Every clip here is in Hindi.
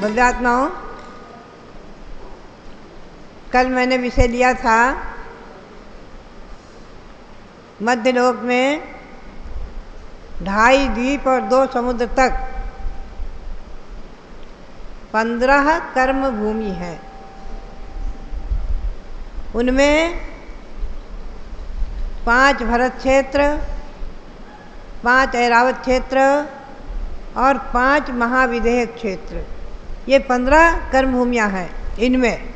भव्यात्माओं, कल मैंने विषय लिया था मध्यलोक में 2.5 द्वीप और 2 समुद्र तक 15 कर्म भूमि है। उनमें 5 भरत क्षेत्र, 5 ऐरावत क्षेत्र और 5 महाविदेह क्षेत्र, ये 15 कर्म भूमियाँ हैं इनमें।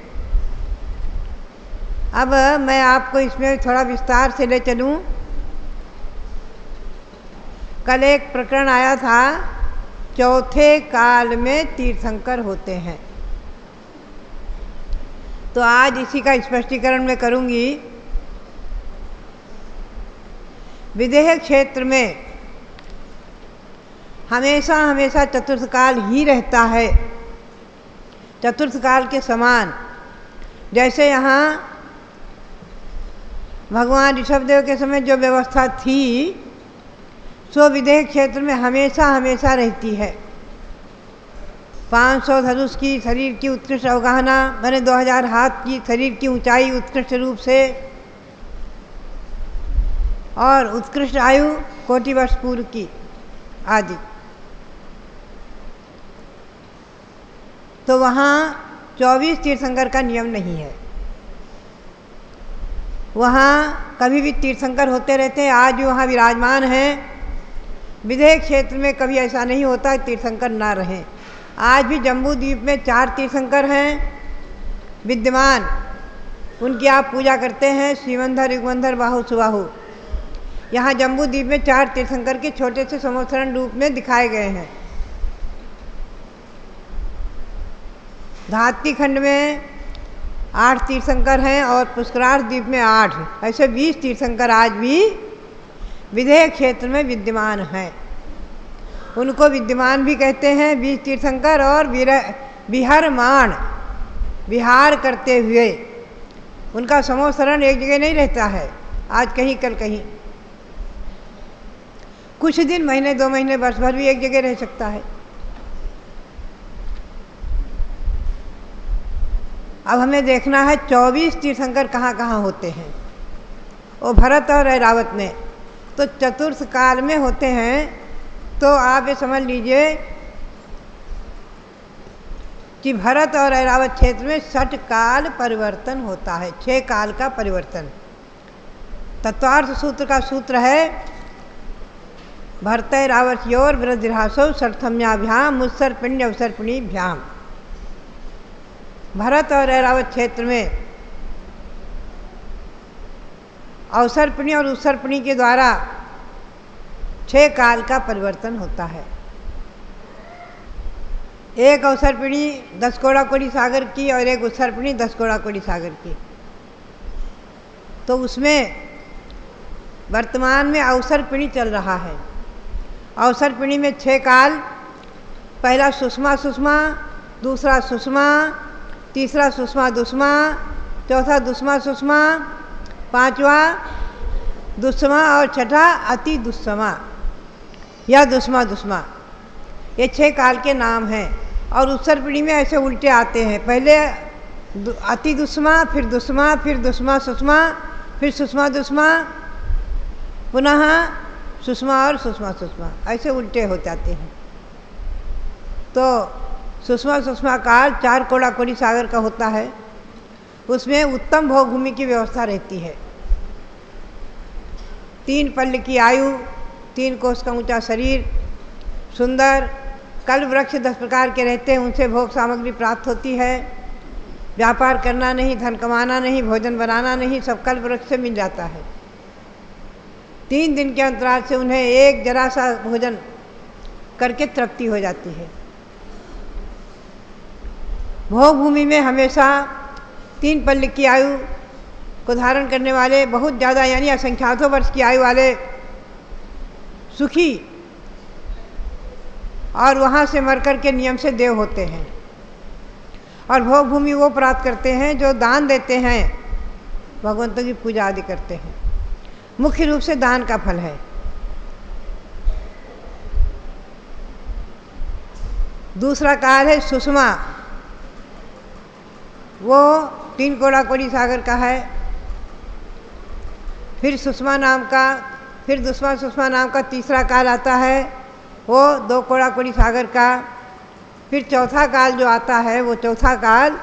अब मैं आपको इसमें थोड़ा विस्तार से ले चलूँ। कल एक प्रकरण आया था, चौथे काल में तीर्थंकर होते हैं, तो आज इसी का स्पष्टीकरण मैं करूँगी। विदेह क्षेत्र में हमेशा हमेशा चतुर्थ काल ही रहता है, चतुर्थ काल के समान। जैसे यहाँ भगवान ऋषभदेव के समय जो व्यवस्था थी, सो विदेह क्षेत्र में हमेशा हमेशा रहती है। 500 धनुष की शरीर की उत्कृष्ट अवगाहना, मैंने 2000 हाथ की शरीर की ऊंचाई उत्कृष्ट रूप से, और उत्कृष्ट आयु कोटि वर्ष पूर्व की आदि। तो वहाँ 24 तीर्थंकर का नियम नहीं है, वहाँ कभी भी तीर्थंकर होते रहते हैं। आज जो वहाँ विराजमान हैं विदेह क्षेत्र में, कभी ऐसा नहीं होता तीर्थंकर ना रहें। आज भी जम्बू द्वीप में 4 तीर्थंकर हैं विद्यमान, उनकी आप पूजा करते हैं, शिवंधर, युगंधर, बाहु, सुबाहु। यहाँ जम्बू द्वीप में 4 तीर्थंकर के छोटे से समोसरण रूप में दिखाए गए हैं। धात्री खंड में 8 तीर्थंकर हैं और पुष्करार्थ द्वीप में 8, ऐसे 20 तीर्थंकर आज भी विदेह क्षेत्र में विद्यमान हैं। उनको विद्यमान भी कहते हैं 20 तीर्थंकर, और विहरमाण, विहार करते हुए। उनका समोसरण एक जगह नहीं रहता है, आज कहीं कल कहीं, कुछ दिन, महीने, 2 महीने, वर्ष भर भी एक जगह रह सकता है। अब हमें देखना है 24 तीर्थंकर कहाँ कहाँ होते हैं। वो भरत और ऐरावत में तो चतुर्थ काल में होते हैं। तो आप ये समझ लीजिए कि भरत और ऐरावत क्षेत्र में 6 काल परिवर्तन होता है, 6 काल का परिवर्तन। तत्वार्थ सूत्र का सूत्र है भरतैरावत्योर वृद्धिरासौ षट्थम्याभ्याम मुत्सर्पिण्य अवसर्पिणीभ्याम। भरत और ऐरावत क्षेत्र में अवसर्पिणी और उत्सर्पिणी के द्वारा 6 काल का परिवर्तन होता है। एक अवसर्पिणी 10 कोड़ा कोड़ी सागर की और एक उत्सर्पिणी 10 कोड़ा कोड़ी सागर की। तो उसमें वर्तमान में अवसर्पिणी चल रहा है। अवसर्पिणी में 6 काल, पहला सुषमा सुषमा, दूसरा सुषमा, तीसरा सुषमा दुष्मा, चौथा दुष्मा सुषमा, 5वां दुष्मा और छठा अति दुष्मा या दुष्मा दुष्मा। ये 6 काल के नाम हैं। और उत्सर्पिणी में ऐसे उल्टे आते हैं, पहले अति दुष्मा, फिर दुष्मा, फिर दुष्मा सुषमा, फिर सुषमा दुष्मा, पुनः सुषमा और सुषमा सुषमा, ऐसे उल्टे हो जाते हैं। तो सुषमा सुषमा काल 4 कोड़ा कोड़ी सागर का होता है। उसमें उत्तम भोग भूमि की व्यवस्था रहती है। 3 पल्ल की आयु, 3 कोस का ऊंचा शरीर, सुंदर कल्प वृक्ष 10 प्रकार के रहते हैं, उनसे भोग सामग्री प्राप्त होती है। व्यापार करना नहीं, धन कमाना नहीं, भोजन बनाना नहीं, सब कल्प वृक्ष से मिल जाता है। 3 दिन के अंतराल से उन्हें एक जरा सा भोजन करके तृप्ति हो जाती है। भोग भूमि में हमेशा 3 पल्ल की आयु को धारण करने वाले, बहुत ज़्यादा यानी असंख्यातों वर्ष की आयु वाले सुखी और वहाँ से मरकर के नियम से देव होते हैं। और भोग भूमि वो प्राप्त करते हैं जो दान देते हैं, भगवंतों की पूजा आदि करते हैं। मुख्य रूप से दान का फल है। दूसरा काल है सुषमा, वो 3 कोड़ा कोड़ी सागर का है। फिर सुषमा नाम का, फिर दूसरा सुषमा नाम का तीसरा काल आता है, वो 2 कोड़ा कोड़ी सागर का। फिर चौथा काल जो आता है, वो चौथा काल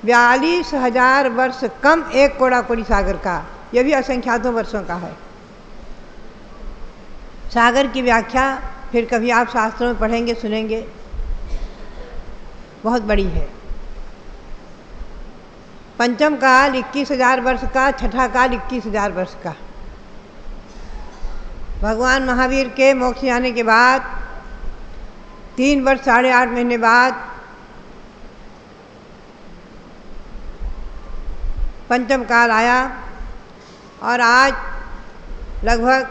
42,000 वर्ष कम 1 कोड़ा कोड़ी सागर का, यह भी असंख्यातों वर्षों का है। सागर की व्याख्या फिर कभी आप शास्त्रों में पढ़ेंगे, सुनेंगे, बहुत बड़ी है। पंचम काल 21,000 वर्ष का, छठा काल 21,000 वर्ष का। भगवान महावीर के मोक्ष जाने के बाद 3 वर्ष 8.5 महीने बाद पंचम काल आया, और आज लगभग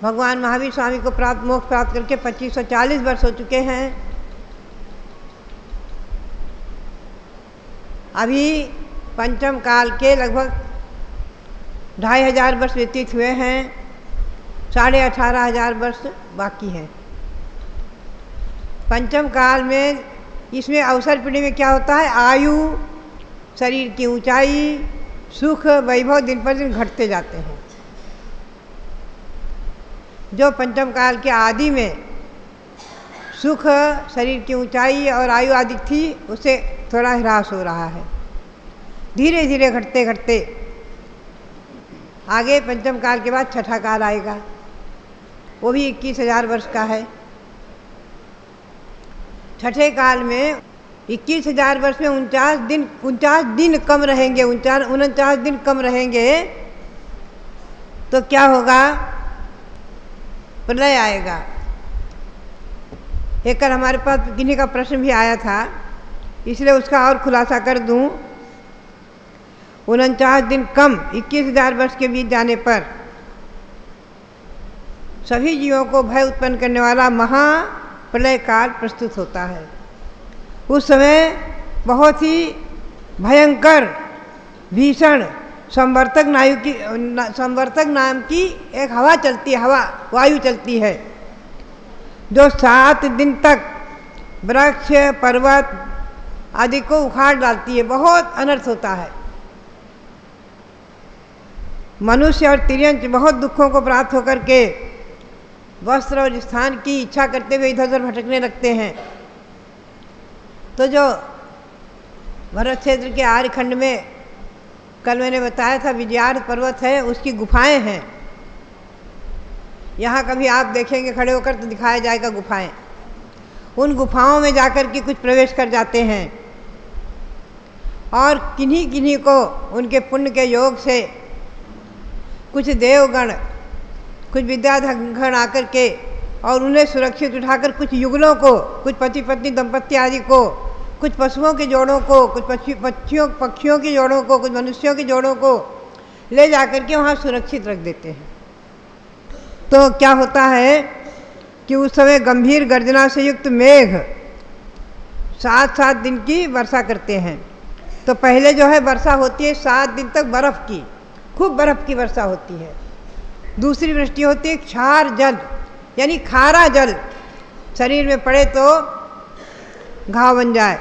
भगवान महावीर स्वामी को मोक्ष प्राप्त करके 2540 वर्ष हो चुके हैं। अभी पंचम काल के लगभग 2,500 वर्ष व्यतीत हुए हैं, 18,500 वर्ष बाकी हैं। पंचम काल में इसमें अवसर पीढ़ी में क्या होता है, आयु, शरीर की ऊंचाई, सुख, वैभव दिन पर दिन घटते जाते हैं। जो पंचम काल के आदि में सुख, शरीर की ऊंचाई और आयु आदि थी, उसे थोड़ा ह्रास हो रहा है, धीरे धीरे घटते घटते। आगे पंचम काल के बाद छठा काल आएगा, वो भी 21,000 वर्ष का है। छठे काल में 21,000 वर्ष में 49 दिन कम रहेंगे, 49 दिन कम रहेंगे, तो क्या होगा, प्रलय आएगा। एक बार हमारे पास किन्हीं का प्रश्न भी आया था, इसलिए उसका और खुलासा कर दूं। 49 दिन कम 21,000 वर्ष के बीत जाने पर सभी जीवों को भय उत्पन्न करने वाला महाप्रलय काल प्रस्तुत होता है। उस समय बहुत ही भयंकर, भीषण संवर्तक नाम की एक हवा चलती है, वायु चलती है, जो 7 दिन तक वृक्ष, पर्वत आदि को उखाड़ डालती है। बहुत अनर्थ होता है। मनुष्य और तिर्यंच बहुत दुखों को प्राप्त होकर के वस्त्र और स्थान की इच्छा करते हुए इधर उधर भटकने लगते हैं। तो जो भरत क्षेत्र के आर्यखंड में कल मैंने बताया था, विजयार्थ पर्वत है, उसकी गुफाएं हैं। यहाँ कभी आप देखेंगे खड़े होकर तो दिखाया जाएगा गुफाएं। उन गुफाओं में जाकर के कुछ प्रवेश कर जाते हैं, और किन्हीं किन्हीं को उनके पुण्य के योग से कुछ देवगण, कुछ विद्याधर आकर के और उन्हें सुरक्षित उठाकर कुछ युगलों को, कुछ पति पत्नी दंपत्ति आदि को, कुछ पशुओं के जोड़ों को, कुछ पक्षियों के जोड़ों को, कुछ मनुष्यों के जोड़ों को ले जाकर के वहाँ सुरक्षित रख देते हैं। तो क्या होता है कि उस समय गंभीर गर्जना से युक्त मेघ 7-7 दिन की वर्षा करते हैं। तो पहले जो है वर्षा होती है 7 दिन तक बर्फ़ की, खूब बर्फ़ की वर्षा होती है। दूसरी वृष्टि होती है क्षार जल, यानी खारा जल, शरीर में पड़े तो घाव बन जाए।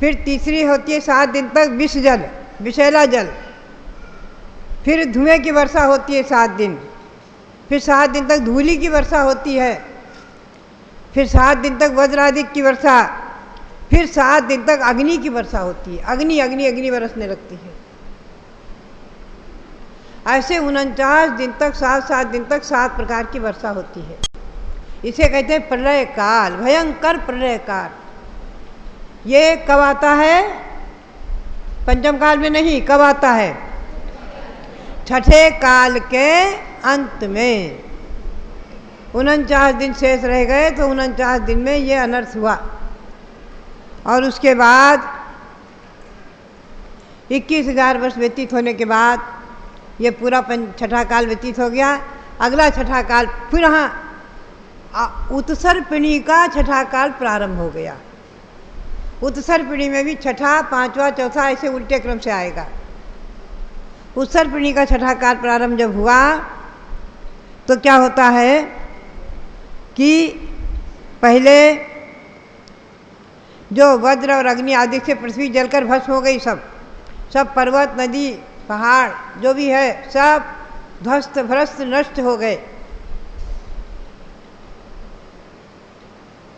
फिर तीसरी होती है 7 दिन तक विष जल, विषैला जल। फिर धुएं की वर्षा होती है 7 दिन। फिर 7 दिन तक धूलि की वर्षा होती है। फिर 7 दिन तक वज्रादिक की वर्षा। फिर 7 दिन तक अग्नि की वर्षा होती है। अग्नि अग्नि अग्नि बरसने लगती है। ऐसे 49 दिन तक, 7-7 दिन तक 7 प्रकार की वर्षा होती है। इसे कहते हैं प्रलय काल, भयंकर प्रलय काल। ये कब आता है? पंचम काल में नहीं, कब आता है? छठे काल के अंत में 49 दिन शेष रह गए, तो 49 दिन में ये अनर्थ हुआ। और उसके बाद 21,000 वर्ष व्यतीत होने के बाद ये पूरा छठा काल व्यतीत हो गया। अगला छठा काल पुनः उत्सर पिणी का छठा काल प्रारंभ हो गया। उत्सर पिणी में भी छठा, पांचवा, चौथा ऐसे उल्टे क्रम से आएगा। उत्सर पिणी का छठा काल प्रारंभ जब हुआ तो क्या होता है कि पहले जो वज्र और अग्नि आदि से पृथ्वी जलकर भस्म हो गई, सब पर्वत, नदी, पहाड़ जो भी है सब ध्वस्त भ्रष्ट नष्ट हो गए।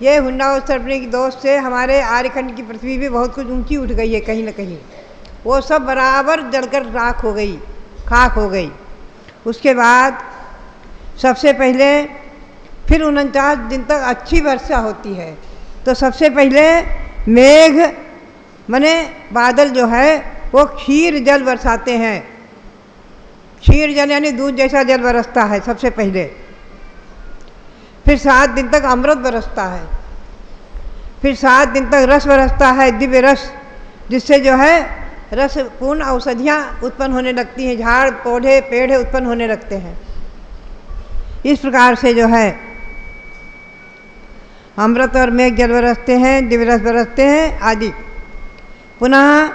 ये हुंडावत्सर्पिणी की दोष से हमारे आर्यखंड की पृथ्वी भी बहुत कुछ ऊंची उठ गई है, कहीं न कहीं वो सब बराबर जलकर राख हो गई, खाक हो गई। उसके बाद सबसे पहले फिर 49 दिन तक अच्छी वर्षा होती है। तो सबसे पहले मेघ माने बादल जो है वो क्षीर जल बरसाते हैं। क्षीर जल यानी दूध जैसा जल बरसता है सबसे पहले। फिर 7 दिन तक अमृत बरसता है। फिर 7 दिन तक रस बरसता है, दिव्य रस, जिससे जो है रस पूर्ण औषधियाँ उत्पन्न होने लगती हैं, झाड़ पौधे पेड़ उत्पन्न होने लगते हैं। इस प्रकार से जो है अमृत और मेघ जल बरसते हैं, दिव्य रस बरसते हैं आदि। पुनः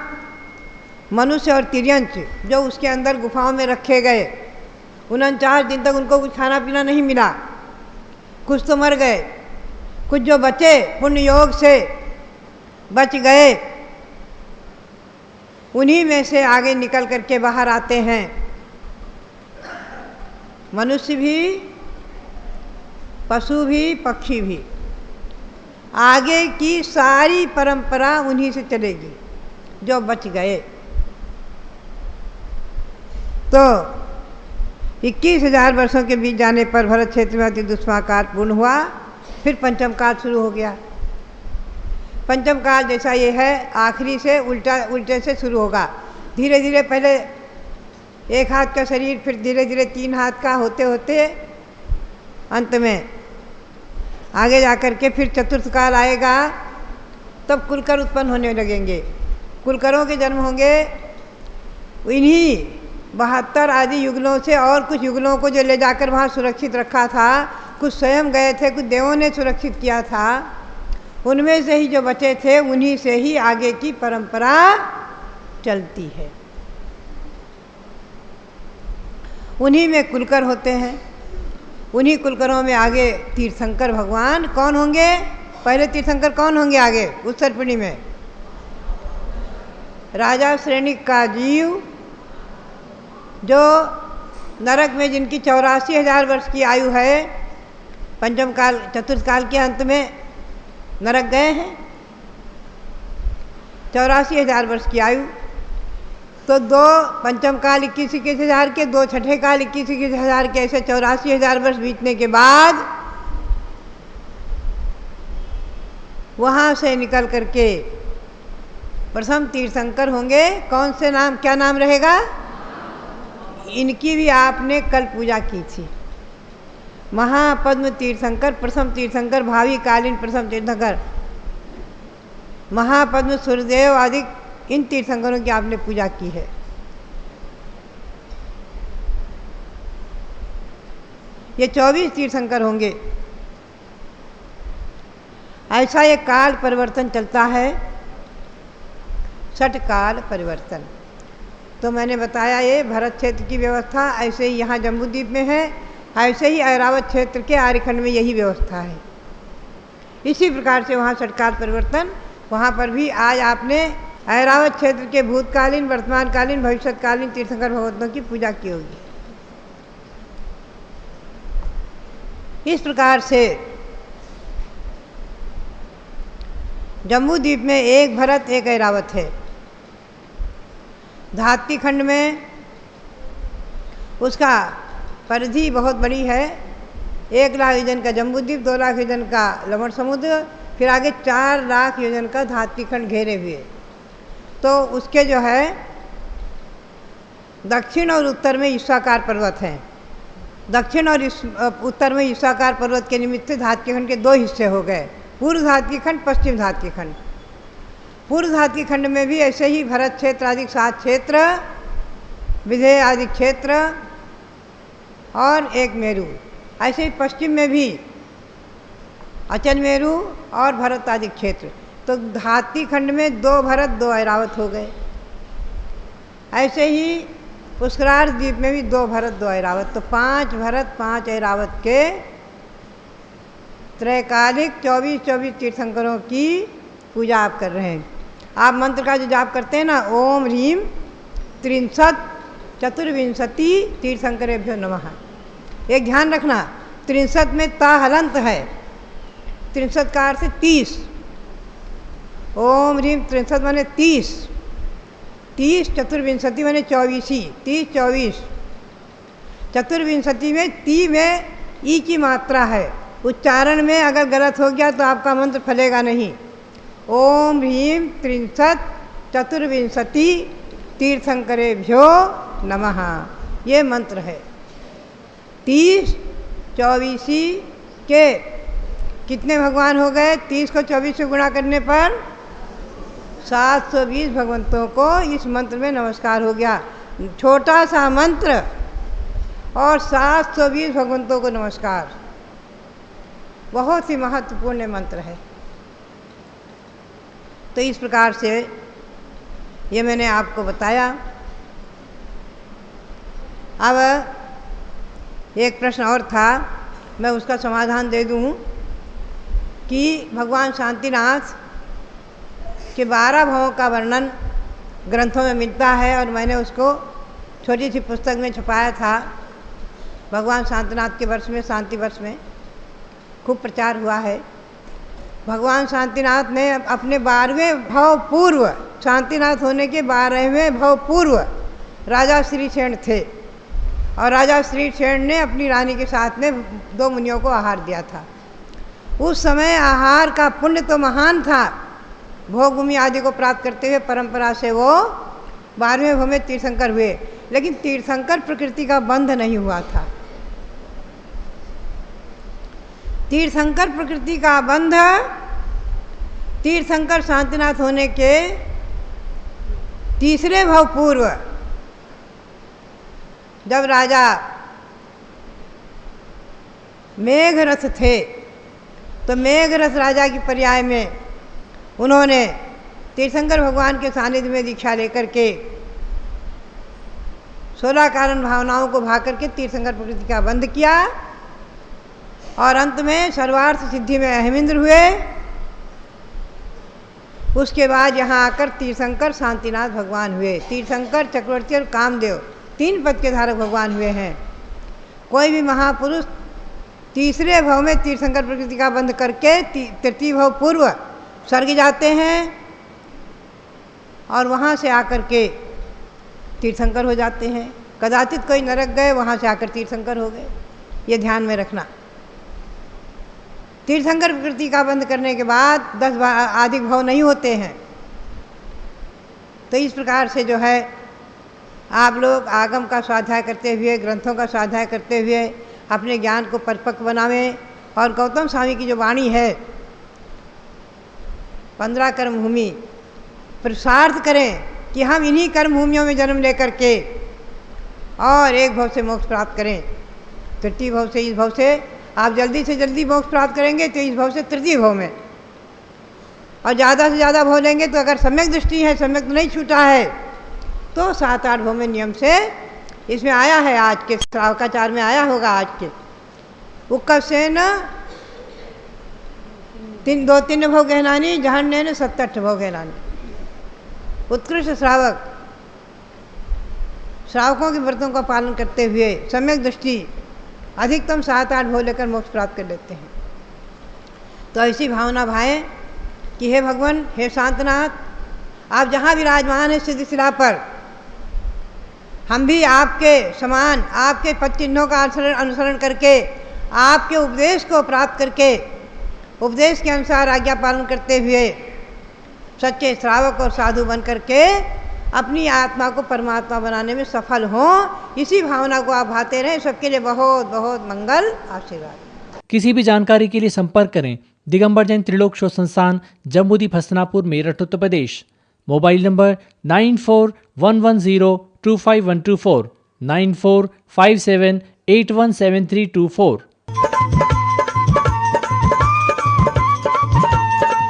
मनुष्य और तिर्यंच जो उसके अंदर गुफाओं में रखे गए, 49 दिन तक उनको कुछ खाना पीना नहीं मिला, कुछ तो मर गए, कुछ जो बचे पुण्य योग से बच गए, उन्हीं में से आगे निकल करके बाहर आते हैं। मनुष्य भी, पशु भी, पक्षी भी, आगे की सारी परंपरा उन्हीं से चलेगी जो बच गए। तो 21,000 वर्षों के बीच जाने पर भरत क्षेत्र में अति दुष्मा काल पूर्ण हुआ। फिर पंचम काल शुरू हो गया। पंचम काल जैसा ये है आखिरी से उल्टे से शुरू होगा। धीरे धीरे पहले 1 हाथ का शरीर, फिर धीरे धीरे 3 हाथ का होते होते अंत में आगे जाकर के फिर चतुर्थ काल आएगा। तब कुलकर उत्पन्न होने लगेंगे। कुलकरों के जन्म होंगे इन्हीं 72 आदि युगलों से, और कुछ युगलों को जो ले जाकर वहाँ सुरक्षित रखा था, कुछ स्वयं गए थे, कुछ देवों ने सुरक्षित किया था, उनमें से ही जो बचे थे उन्हीं से ही आगे की परंपरा चलती है। उन्हीं में कुलकर होते हैं। उन्हीं कुलकरों में आगे तीर्थंकर भगवान कौन होंगे? पहले तीर्थंकर कौन होंगे आगे उत्तरपिंडी में? राजा श्रेणी का जीव, जो नरक में जिनकी 84,000 वर्ष की आयु है, पंचम काल चतुर्थ काल के अंत में नरक गए हैं। 84,000 वर्ष की आयु। तो 2 पंचम काल 21,000 के, 2 छठे काल 21,000 के, ऐसे 84,000 वर्ष बीतने के बाद वहाँ से निकल करके प्रथम तीर्थंकर होंगे। कौन से नाम, क्या नाम रहेगा? इनकी भी आपने कल पूजा की थी। महापद्म तीर्थंकर, प्रथम तीर्थंकर, भावी कालीन प्रथम तीर्थंकर, महापद्म, सूर्यदेव आदि, इन तीर्थंकरों की आपने पूजा की है। ये 24 तीर्थंकर होंगे। ऐसा ये काल परिवर्तन चलता है, 6 काल परिवर्तन। तो मैंने बताया ये भरत क्षेत्र की व्यवस्था ऐसे ही यहाँ जम्बूद्वीप में है, ऐसे ही ऐरावत क्षेत्र के आर्यखंड में यही व्यवस्था है। इसी प्रकार से वहाँ 6 काल परिवर्तन, वहाँ पर भी आज आपने ऐरावत क्षेत्र के भूतकालीन, वर्तमानकालीन, भविष्यकालीन तीर्थंकर भगवतों की पूजा की होगी। इस प्रकार से जम्बूद्वीप में एक भरत एक ऐरावत है। धात्री खंड में उसका परिधि बहुत बड़ी है। 1 लाख योजन का जम्बूद्वीप, 2 लाख योजन का लवण समुद्र, फिर आगे 4 लाख योजन का धात्री खंड घेरे हुए। तो उसके जो है दक्षिण और उत्तर में ईश्वाकार पर्वत हैं। दक्षिण और उत्तर में ईश्वाकार पर्वत के निमित्त से धात्री खंड के 2 हिस्से हो गए, पूर्व धात्री खंड, पश्चिम धात्री खंड। पूर्व धात्री खंड में भी ऐसे ही भरत क्षेत्र आदि 7 क्षेत्र, विधेय आदि क्षेत्र और 1 मेरू। ऐसे ही पश्चिम में भी अचल मेरू और भरत आदि क्षेत्र। तो धात्री खंड में 2 भरत 2 ऐरावत हो गए। ऐसे ही पुष्करार द्वीप में भी 2 भरत 2 ऐरावत। तो 5 भरत 5 ऐरावत के त्रैकालिक 24-24 तीर्थंकरों की पूजा आप कर रहे हैं। आप मंत्र का जो जाप करते हैं ना, ओम ह्रीम त्रिंशत चतुर्विंशति तीर्थंकरेभ्यो नमः। एक ध्यान रखना, त्रिंशत में ता हलंत है, त्रिंशत का अर्थ 30। ओम ह्रीम त्रिंशत माने 30, 30 चतुर्विंशति माने 24, 30 24। चतुर्विंशति में ती में ई की मात्रा है, उच्चारण में अगर गलत हो गया तो आपका मंत्र फलेगा नहीं। ओम ह्रीम त्रिंशत चतुर्विंशति तीर्थंकरेभ्यो नमः, ये मंत्र है। 30 24 के कितने भगवान हो गए? 30 को 24 से गुणा करने पर 720 भगवंतों को इस मंत्र में नमस्कार हो गया। छोटा सा मंत्र और 720 भगवंतों को नमस्कार, बहुत ही महत्वपूर्ण मंत्र है। तो इस प्रकार से ये मैंने आपको बताया। अब एक प्रश्न और था, मैं उसका समाधान दे दूँ कि भगवान शांतिनाथ के 12 भावों का वर्णन ग्रंथों में मिलता है और मैंने उसको छोटी सी पुस्तक में छपाया था। भगवान शांतिनाथ के वर्ष में, शांति वर्ष में खूब प्रचार हुआ है। भगवान शांतिनाथ ने अपने 12वें भाव पूर्व, शांतिनाथ होने के 12वें भाव पूर्व राजा श्रीसेन थे और राजा श्रीसेन ने अपनी रानी के साथ में 2 मुनियों को आहार दिया था। उस समय आहार का पुण्य तो महान था, भोग भूमि आदि को प्राप्त करते हुए परंपरा से वो 12वें भाव में तीर्थंकर हुए, लेकिन तीर्थंकर प्रकृति का बंध नहीं हुआ था। तीर्थंकर प्रकृति का बंध तीर्थंकर शांतिनाथ होने के 3रे भाव पूर्व, जब राजा मेघरथ थे तो मेघरथ राजा की पर्याय में उन्होंने तीर्थंकर भगवान के सानिध्य में दीक्षा लेकर के 16 कारण भावनाओं को भा करके तीर्थंकर प्रकृति का बंध किया और अंत में सर्वार्थ सिद्धि में अहमिंद्र हुए। उसके बाद यहाँ आकर तीर्थंकर शांतिनाथ भगवान हुए। तीर्थंकर, चक्रवर्ती और कामदेव 3 पद के धारक भगवान हुए हैं। कोई भी महापुरुष 3रे भाव में तीर्थंकर प्रकृति का बंध करके 3य भाव पूर्व स्वर्ग जाते हैं और वहाँ से आकर के तीर्थंकर हो जाते हैं। कदाचित कोई नरक गए, वहाँ से आकर तीर्थंकर हो गए, ये ध्यान में रखना। तीर्थंकर प्रकृति का बंध करने के बाद 10 अधिक भाव नहीं होते हैं। तो इस प्रकार से जो है आप लोग आगम का स्वाध्याय करते हुए, ग्रंथों का स्वाध्याय करते हुए अपने ज्ञान को परिपक्व बनावें और गौतम स्वामी की जो वाणी है 15 कर्म भूमि, पुरुषार्थ करें कि हम इन्हीं कर्म भूमियों में जन्म लेकर के और एक भाव से मोक्ष प्राप्त करें। 3य भाव से, इस भाव से आप जल्दी से जल्दी मोक्ष प्राप्त करेंगे तो इस भाव से 3य भाव में, और ज़्यादा से ज़्यादा भाव लेंगे तो अगर सम्यक दृष्टि है, सम्यक नहीं छूटा है, तो 7-8 भाव में नियम से इसमें आया है। आज के श्रावकाचार में आया होगा, आज के उक्का से न 2-3 भाव गहनानी, जहन्ने न 7-8 भाव गहनानी। उत्कृष्ट श्रावक श्रावकों के व्रतों का पालन करते हुए सम्यक दृष्टि अधिकतम 7-8 भाव लेकर मोक्ष प्राप्त कर लेते हैं। तो ऐसी भावना भाएं कि हे भगवान, हे शांतनाथ, आप जहाँ विराजमान हैं सिद्ध शिला पर, हम भी आपके समान आपके पद चिन्हों का अनुसरण करके आपके उपदेश को प्राप्त करके उपदेश के अनुसार आज्ञा पालन करते हुए सच्चे श्रावक और साधु बन करके अपनी आत्मा को परमात्मा बनाने में सफल हों। इसी भावना को आप भाते रहें। सबके लिए बहुत बहुत मंगल आशीर्वाद। किसी भी जानकारी के लिए संपर्क करें दिगंबर जैन त्रिलोक शोध संस्थान, जम्मूदीप हसनापुर, मेरठ, उत्तर प्रदेश। Mobile number 9411025124, 9457817324।